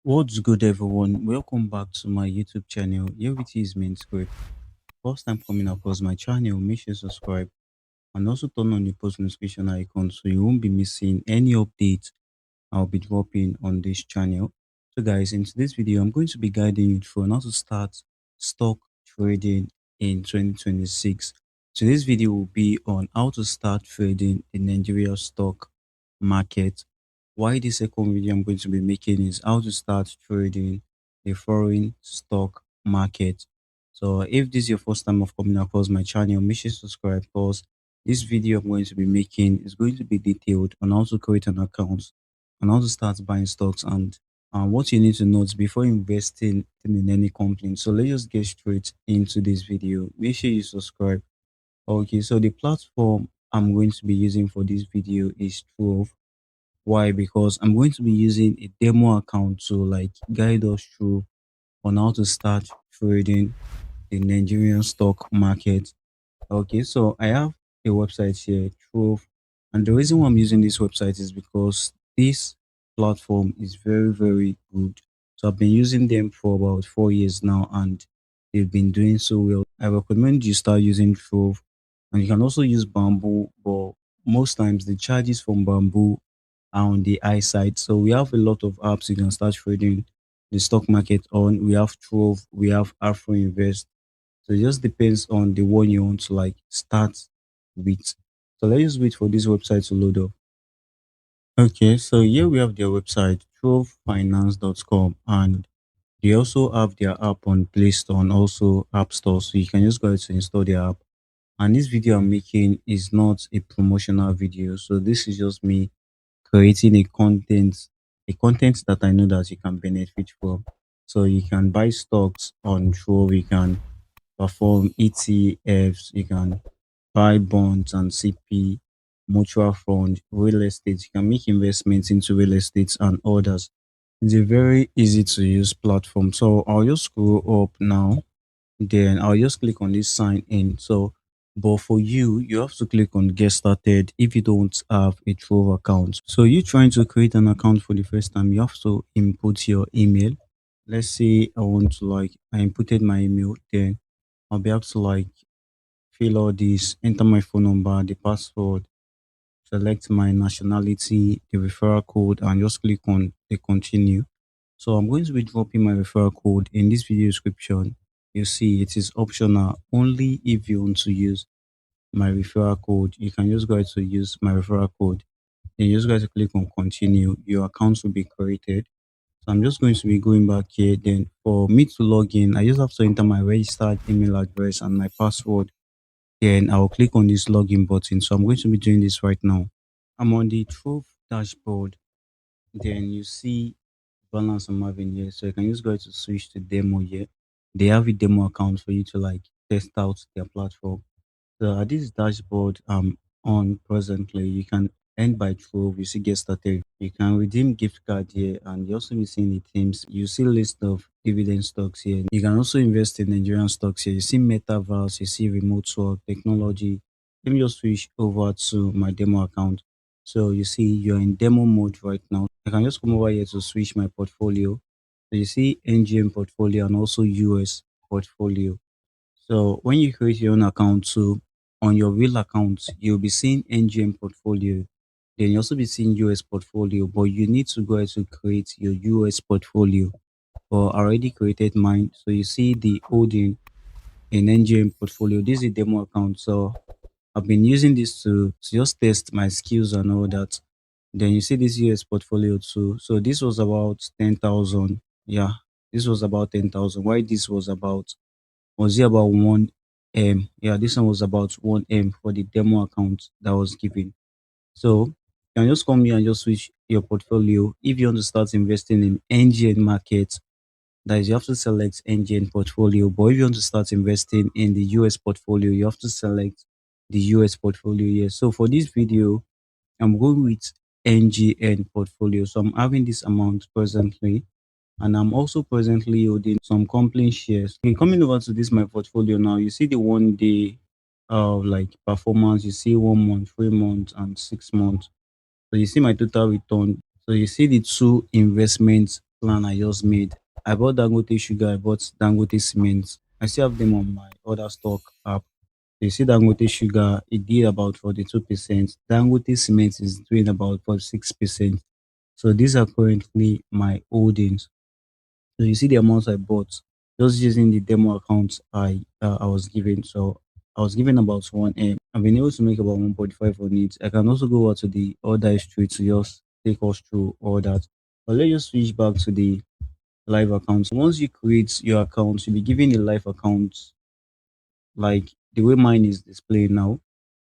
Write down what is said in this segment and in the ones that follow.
What's good, everyone? Welcome back to my YouTube channel. Here it is, main script. First time coming across my channel, make sure you subscribe and also turn on the post notification icon so you won't be missing any updates I'll be dropping on this channel. So, guys, in today's video, I'm going to be guiding you through on how to start stock trading in 2026. Today's video will be on how to start trading in Nigeria stock market. Why the second video I'm going to be making is how to start trading the foreign stock market. So, if this is your first time of coming across my channel, make sure to subscribe because this video I'm going to be making is going to be detailed on how to create an account and how to start buying stocks and what you need to note before investing in any company. So let's just get straight into this video. Make sure you subscribe. Okay, so the platform I'm going to be using for this video is Trove. Why? Because I'm going to be using a demo account to like guide us through on how to start trading the Nigerian stock market. Okay, so I have a website here, Trove, and the reason why I'm using this website is because this platform is very, very good. So I've been using them for about 4 years now, and they've been doing so well. I recommend you start using Trove, and you can also use Bamboo, but most times the charges from Bamboo are on the high side. So we have a lot of apps you can start trading the stock market on. We have Trove, we have Afro Invest, so it just depends on the one you want to like start with. So let's just wait for this website to load up. Okay, so here we have their website, trovefinance.com, and they also have their app on Play Store and also App Store. So you can just go ahead to install their app. And this video I'm making is not a promotional video. So this is just me creating a content that I know that you can benefit from. So you can buy stocks on Trove, you can perform ETFs, you can buy bonds and CP, mutual fund, real estate. You can make investments into real estate and others. It's a very easy to use platform. So I'll just scroll up now. Then I'll just click on this sign in. So, but for you, you have to click on get started if you don't have a Trove account. So you trying to create an account for the first time, you have to input your email. Let's say I want to like I inputted my email, then I'll be able to like fill all this, enter my phone number, the password, select my nationality, the referral code, and just click on the continue. So I'm going to be dropping my referral code in this video description. You see, it is optional only if you want to use my referral code. You can just go ahead to use my referral code. Then you just go to click on continue. Your account will be created. So I'm just going to be going back here. Then for me to log in, I just have to enter my registered email address and my password. Then I'll click on this login button. So I'm going to be doing this right now. I'm on the Trove dashboard. Then you see balance I'm having here. So you can just go to switch to demo here. They have a demo account for you to like test out their platform. So at this dashboard on presently, you can end by Trove. You see get started. You can redeem gift card here, and you also be seeing the themes. You see list of dividend stocks here. You can also invest in Nigerian stocks here. You see metaverse, you see remote work, technology. Let me just switch over to my demo account. So you see you're in demo mode right now. I can just come over here to switch my portfolio. So you see NGM portfolio and also US portfolio. So when you create your own account too, on your real account, you'll be seeing NGM portfolio. Then you also be seeing US portfolio, but you need to go ahead to create your US portfolio. Or I already created mine. So you see the holding in NGM portfolio. This is a demo account. So I've been using this to just test my skills and all that. Then you see this US portfolio too. So this was about 10,000. Yeah, this was about 10,000. Why this was it about 1 M? Yeah, this one was about 1 M for the demo account that was given. So you can just come here and just switch your portfolio. If you want to start investing in NGN market, that is, you have to select NGN portfolio. But if you want to start investing in the US portfolio, you have to select the US portfolio here. So for this video, I'm going with NGN portfolio. So I'm having this amount presently, and I'm also presently holding some company shares. Okay, coming over to this my portfolio now, you see the 1 day like performance, you see 1 month, 3 months, and 6 months. So you see my total return. So you see the two investments plan I just made. I bought Dangote sugar, I bought Dangote cement. I still have them on my other stock app. You see Dangote sugar, it did about 42%. Dangote cement is doing about 46%. So these are currently my holdings. So you see the amounts I bought just using the demo account I was given. So I was given about 1M. I've been able to make about 1.5 on it. I can also go out to the order history to just take us through all that. But let's just switch back to the live account. Once you create your account, you'll be given a live account like the way mine is displayed now.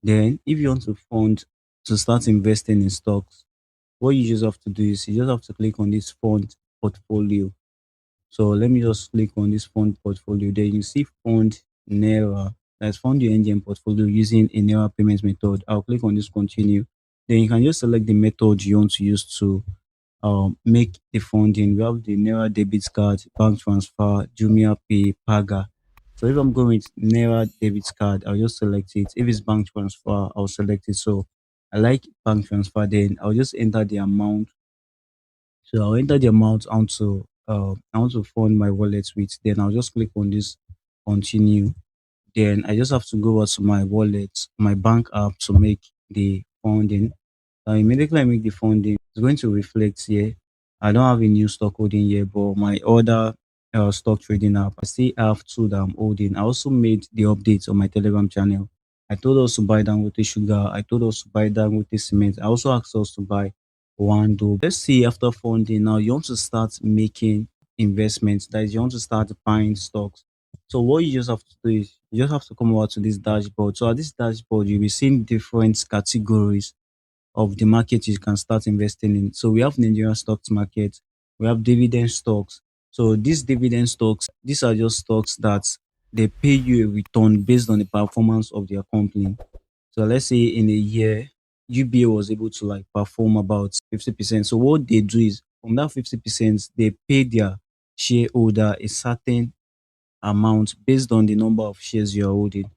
Then if you want to fund to start investing in stocks, what you just have to do is you just have to click on this fund portfolio. So let me just click on this fund portfolio. Then you see fund Naira. That's fund your engine portfolio using a Naira payment method. I'll click on this continue. Then you can just select the method you want to use to make the funding. We have the Naira debit card, bank transfer, Jumia Pay, Paga. So if I'm going with Naira debit card, I'll just select it. If it's bank transfer, I'll select it. So I like bank transfer. Then I'll just enter the amount, so I'll enter the amount I want to fund my wallet with. Then I'll just click on this continue. Then I just have to go out to my wallet, my bank app to make the funding. Immediately I make the funding, it's going to reflect here. I don't have a new stock holding here, but my other stock trading app, I still have two that I'm holding. I also made the updates on my Telegram channel. I told us to buy Dangote sugar. I told us to buy Dangote cement. I also asked us to buy Wando. Let's see after funding now, you want to start making investments. That is, you want to start buying stocks. So what you just have to do is you just have to come over to this dashboard. So at this dashboard, you'll be seeing different categories of the market you can start investing in. So we have Nigerian stocks market, we have dividend stocks. So these dividend stocks, these are just stocks that they pay you a return based on the performance of their company. So let's say in a year, UBA was able to like perform about 50%. So what they do is from that 50%, they pay their shareholder a certain amount based on the number of shares you're holding.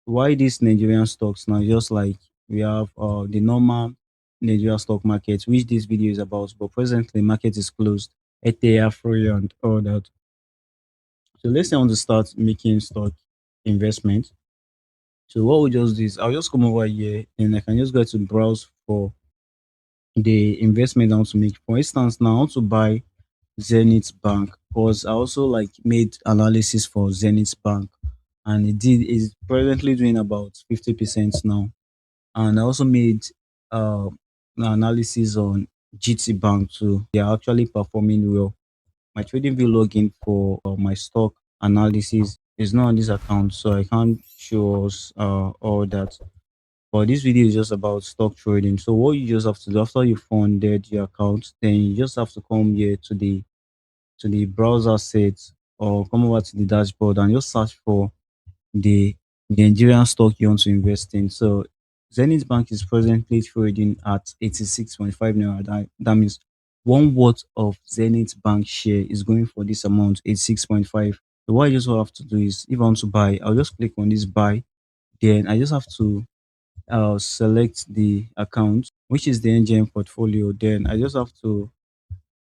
Why these Nigerian stocks now? Just like we have the normal Nigerian stock market, which this video is about, but presently market is closed. ETA free and all that. So let's say I want to start making stock investment. So what we just do is I'll just come over here and I can just go to browse for the investment I want to make. For instance, now I want to buy Zenith Bank because I also like made analysis for Zenith Bank and it did is presently doing about 50% now. And I also made uh, an analysis on GT Bank too. They are actually performing well. My trading view login for my stock analysis is not on this account, so I can't show us all that. But this video is just about stock trading. So what you just have to do after you funded your account, then you just have to come here to the browser set or come over to the dashboard and just search for the Nigerian stock you want to invest in. So Zenith Bank is presently trading at 86.5 naira. That means one worth of Zenith Bank share is going for this amount, 86.5. So what I just have to do is if I want to buy, I'll just click on this buy. Then I just have to select the account, which is the NGM portfolio. Then I just have to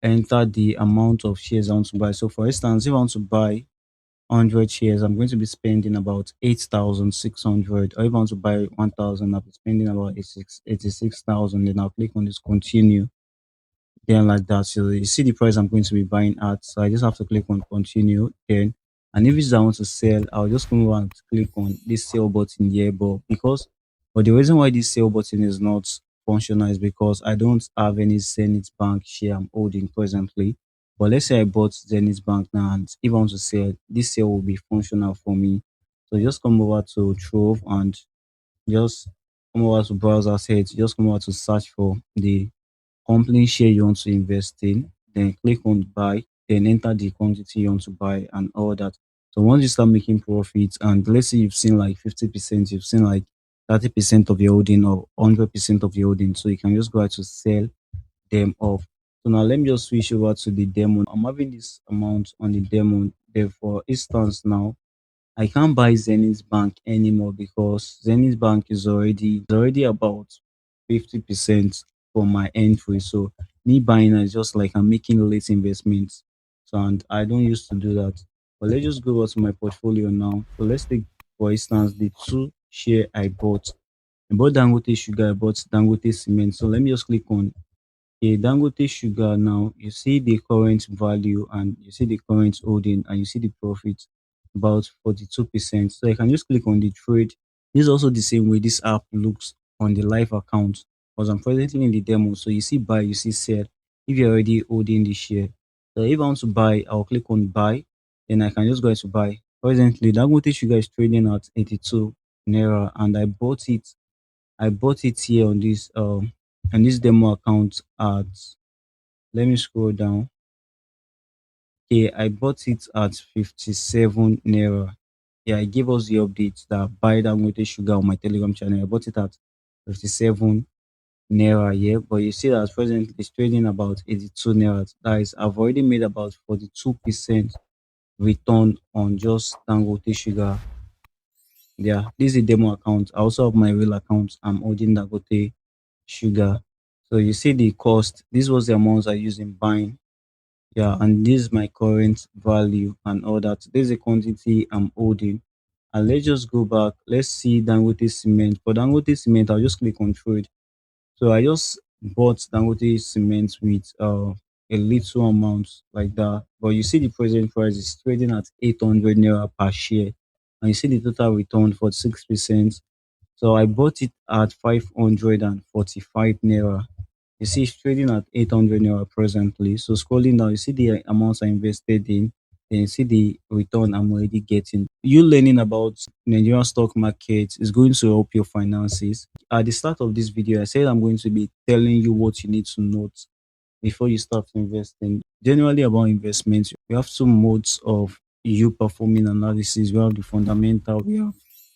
enter the amount of shares I want to buy. So for instance, if I want to buy 100 shares, I'm going to be spending about 8,600. Or if I want to buy 1,000, I'll be spending about 86,000. Then I'll click on this continue. Then like that. So you see the price I'm going to be buying at. So I just have to click on continue. Then, and if it's I want to sell, I'll just come over and click on this sell button here. But the reason why this sell button is not functional is because I don't have any Zenith Bank share I'm holding presently. But let's say I bought Zenith Bank now, and if I want to sell, this sale will be functional for me. So just come over to Trove and just come over to browser settings. Just come over to search for the company share you want to invest in, then click on buy, then enter the quantity you want to buy and all that. So once you start making profits, and let's say you've seen like 50%, you've seen like 30% of your holding or 100% of your holding, so you can just go ahead to sell them off. So now let me just switch over to the demo. I'm having this amount on the demo. Therefore, instance now I can't buy Zenith Bank anymore because Zenith Bank is already about 50% for my entry. So Me buying is just like I'm making late investments. So and I don't used to do that. But let's just go over to my portfolio now. So let's take for instance the two share I bought. I bought Dangote Sugar, I bought Dangote Cement. So let me just click on a Dangote Sugar now. You see the current value and you see the current holding and you see the profit about 42%. So I can just click on the trade. This is also the same way this app looks on the live account because I'm presently in the demo. So you see buy, you see sell if you're already holding the share. So if I want to buy, I'll click on buy. Then I can just go to buy. Presently, Dangote Sugar is trading at 82 Naira and I bought it here on this demo account at, let me scroll down. Okay, I bought it at 57 Naira. Yeah, I gave us the update that buy Dangote Sugar on my Telegram channel. I bought it at 57 Naira, yeah. But you see that presently it's trading about 82 Naira. That is, I've already made about 42% return on just Dangote Sugar. Yeah, this is a demo account. I also have my real account. I'm holding Dangote Sugar. So you see the cost. This was the amount I used in buying. Yeah, and this is my current value and all that. This is the quantity I'm holding. And let's just go back. Let's see Dangote Cement. For Dangote Cement, I'll just click on trade. So I just bought Dangote Cement with a little amount like that. But you see the present price is trading at 800 Naira per share. And you see the total return for 6%. So I bought it at 545 Naira. You see, it's trading at 800 Naira presently. So scrolling down, you see the amounts I invested in, then you see the return I'm already getting. You learning about Nigerian stock market is going to help your finances. At the start of this video, I said I'm going to be telling you what you need to note before you start investing. Generally, about investments, we have two modes of you performing analysis. We have the fundamental,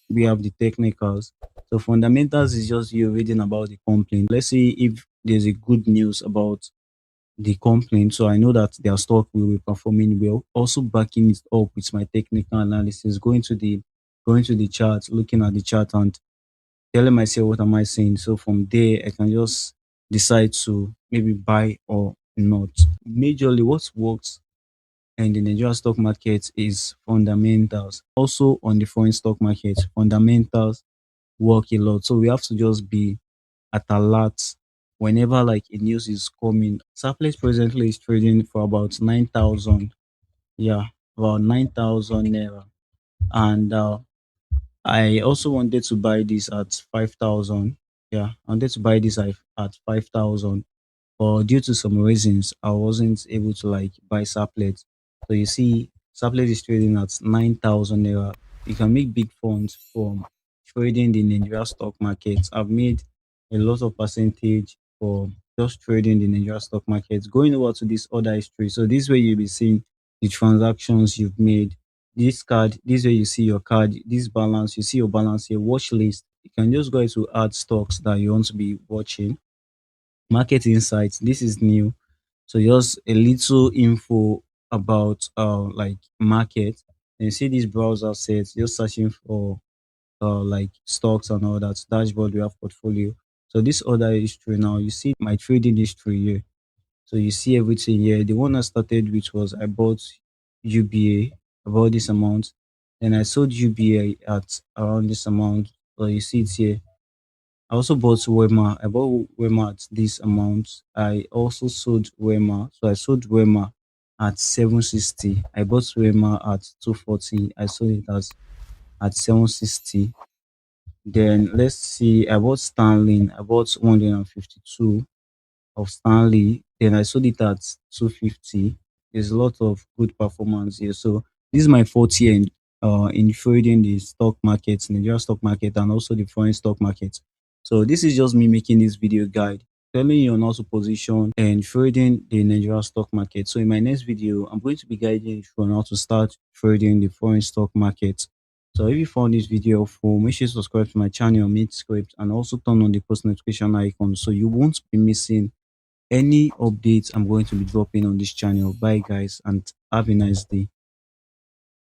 we have the technicals. So fundamentals is just you reading about the company. Let's say if there's a good news about the company, so I know that their stock will be performing well. Also backing it up with my technical analysis, going to the chart, looking at the chart and telling myself what am I saying. So from there I can just decide to maybe buy or not. Majorly what works in the Nigerian stock market is fundamentals. Also on the foreign stock market, fundamentals work a lot. So we have to just be at alert whenever like a news is coming. Saples presently is trading for about 9,000. Yeah, about 9,000 naira. And I also wanted to buy this at 5,000. Yeah, I wanted to buy this at 5,000. But due to some reasons, I wasn't able to like buy Saplet. So you see, Saplet is trading at 9,000 naira. You can make big funds from trading the Nigeria stock market. I've made a lot of percentage for just trading the Nigeria stock market. Going over to this other history. So this way you'll be seeing the transactions you've made. This card, this way you see your card, this balance, you see your balance here, watch list. You can just go to add stocks that you want to be watching. Market insights, this is new. So just a little info about like market. And you see this browser sets, just searching for like stocks and all that. Dashboard, we have portfolio. So this other history now, you see my trading history here. So you see everything here. The one I started with was I bought UBA about this amount. Then I sold UBA at around this amount. So you see it here. I also bought Wema. I bought Wema at this amount. I also sold Wema. So I sold Wema at 760. I bought Wema at 240. I sold it at 760. Then let's see. I bought Stanley. I bought 152 of Stanley. Then I sold it at 250. There's a lot of good performance here. So this is my fourth year in trading the stock market, Nigerian stock market, and also the foreign stock market. So this is just me making this video guide, telling you on how to position and trading the Nigerian stock market. So in my next video, I'm going to be guiding you on how to start trading the foreign stock market. So if you found this video helpful, make sure to subscribe to my channel, make script, and also turn on the post notification icon so you won't be missing any updates I'm going to be dropping on this channel. Bye guys and have a nice day.